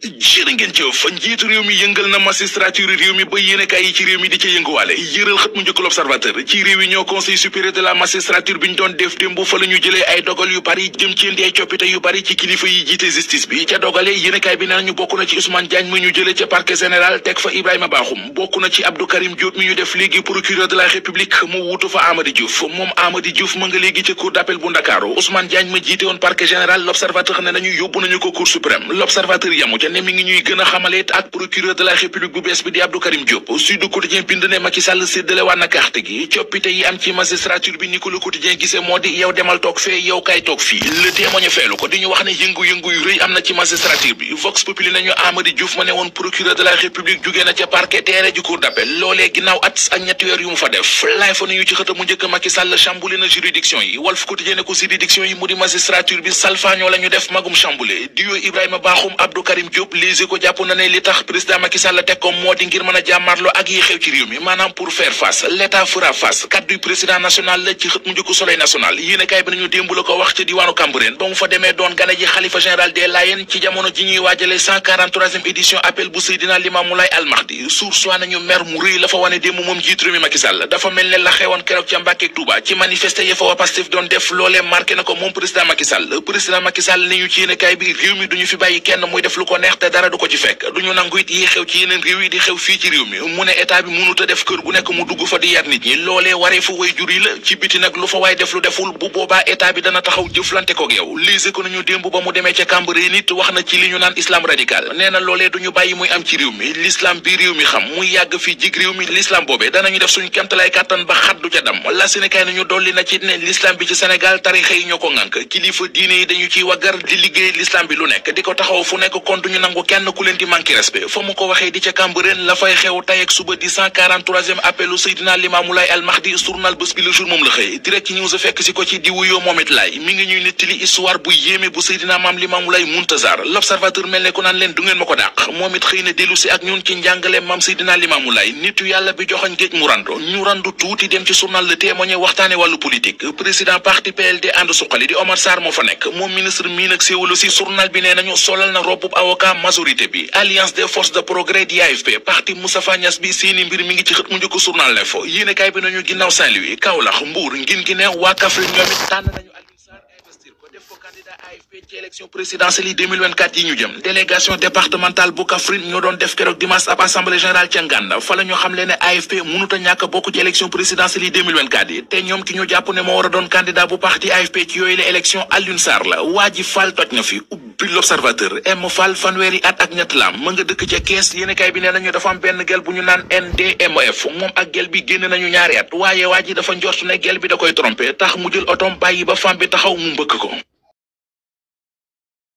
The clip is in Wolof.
jërë ngeen jëf njiitu réew mi yëngal na magistrature réew mi ba yéenekaay yi ci réew mi di ca yënguwaale yëral xët mu njëkk l'Observateur ci réew yi ñoo conseil supérieur de la magistrature bi ñu doon def démb fa la ñu jëlee ay dogal yu bari jëm ci indi ay coppite yu bari ci kilifa yi jiite justice bi ca dogalee yéenekaay bi nee ñu bokk na ci Ousmane Diagne mi ñu jëlee ca parquet général teg fa Ibrahima Bakhoum bokk na ci Abdou Karim Diop mi ñu def léegi procureur de la République mu wuutu fa Amady Diouf moom Amady Diouf ma nga léegi ca cour d'appel bu Ndakaaru Ousmane Diagne ma jiite woon parquet général l'Observateur ne nañu yóbbu nañu ko cour suprême l'Observateur yamu ca ne mi ngi ñuy gën a xamaleet ak procureur de la République bu bees bi di Abdou Karim Diop Sud Quotidien bind ne Macky Sall séddale waa na carte gi coppite yi am ci magistrature bi ni ko Le Quotidien gisee moo di yow demal toog fee yow kay toog fii Le Témoin feelu ko di ñu wax ne yëngu-yëngu yu rëy am na ci magistrature bi Vox Populi nañu Amady Diouf ma ne woon procureur de la République jugee na ca parquet teere ji cour d'appel loolee ginnaaw at ak ñetti weer yu mu fa def laay fa nañu ci xët mu njëkk Macky Sall chamboulé na juridiction yi Walf Quotidien ne ko juridiction yi mu di magistrature bi salfaañoo la ñu def magum chamboulé diyo Ibrahima Bakhoum Abdou Karim Diop Les Échos jàpp na ne li tax président Macky Sall teg ko moo di ngir mën a jàmmarloo ak yi xew ci réew mi maanaam pour faire face l'état fera face kaddu président national la ci xët mu njëkk Soleil national yéenekaay bi nañu démb la ko wax ca diwaanu Cambérène ba mu fa demee doon gane ji xalifa général des Layènes ci jamono ji ñuy waajale 143e édition appel bu Seydina Limamou Laye Al Mahdi source waa nañu mer mu rëy la fa wane démb moom jiitu réew mi Macky Sall dafa mel ne la xewoon keroog ca Mbàkke ak Touba ci manifester ya fa waa Pastef doon def loolee marqué na ko moom président Macky Sall ne ñu ci yéenekaay bi réew mi duñu fi bàyyi kenn muy def lu ko neex te dara du ko ci fekk duñu nangu it yi xew ci yeneen réew yi di xew fii ci réew mi mu ne état bi mënut a def kër gu nekk mu dugg fa di yar nit ñi loolee waree fu way jur yi la ci biti nag lu fa waay def lu deful bu boobaa état bi dana taxaw jëflante koog yow lise ko nañu démb ba mu demee ca Cambérène nit wax na ci li ñu naan islam radical nee na loolee duñu bàyyi muy am ci réew mi l'islam bi réew mi xam muy yàgg fii jig réew mi l'islam boobee danañu def suñu kemtalaay kàttan ba xaddu ca dam la Sénégal nañu dolli na ci ne l'islam bi ci Sénégal tarixa yi ñoo ko ŋànk kilifa diine yi dañu ciy waggar di liggéey l'islam bi lu nekk di ko taxaw fu nekk kon duñu nangu kenn ku leen di manqué respect fa mu ko waxee di ca Cambérène la fay xew tey ak suba di 143e appelu Seydina Limamou Laye Al Mahdi journal Bës Bi Le Jour moom la xëy direct ci news fekk si ko ci di wuyoo moom it laay mi ngi ñuy nettali histoire bu yéeme bu Seydina Maam Limamou Laye Muntazar l'Observateur mel ne ko naan leen du ngeen ma ko dàq moom it xëy na dellu si ak ñun ci njàngale Maam Seydina Limamou Laye nitu yàlla bi joxoñ géej mu randu ñu randu tuuti dem ci journal Le Témoin waxtaane wàllu politique président parti PLD ànd suqali di Omar Sarr moo fa nekk moom ministre mii nag séewalu si journal bi nee nañu solal na robbub avocat majorité bi alliance des forces de progrès di AFP parti Moustapha Niasse bi seeni mbir mi ngi ci xët mu njëkk journal L'Info yéenekaay bi nañu ginnaaw Saint-Louis Kaolack Mbour Guinguinéo waa Kaffrine ñoom it tànn nañu Alioune Sarr investir ko def ko candidat AFP ci élection présidentielle yi 2024 yi ñu jëm délégation départementale bu Kaffrine ñoo doon def keroog dimanche ab assemblée générale ca Nganda fa la ñu xamle ne AFP mënut a ñàkk bokk ci élection présidentielle yi 2024 yi te ñoom ki ñu jàpp ne moo war a doon candidat bu parti AFP ci yooyu la élection Alioune Sarr la waa ji Fall toj na fi bi l'Observateur M Fall fanweeri at ak ñett laam ma nga dëkk ca Kees yéenekaay bi nee nañu dafa am benn gel bu ñu naan NDMF moom ak gel bi génn nañu ñaari at waaye waa ji dafa njort ne gel bi da koy trompé tax mu jël otom bàyyi ba femme bi taxaw mu mbëkk ko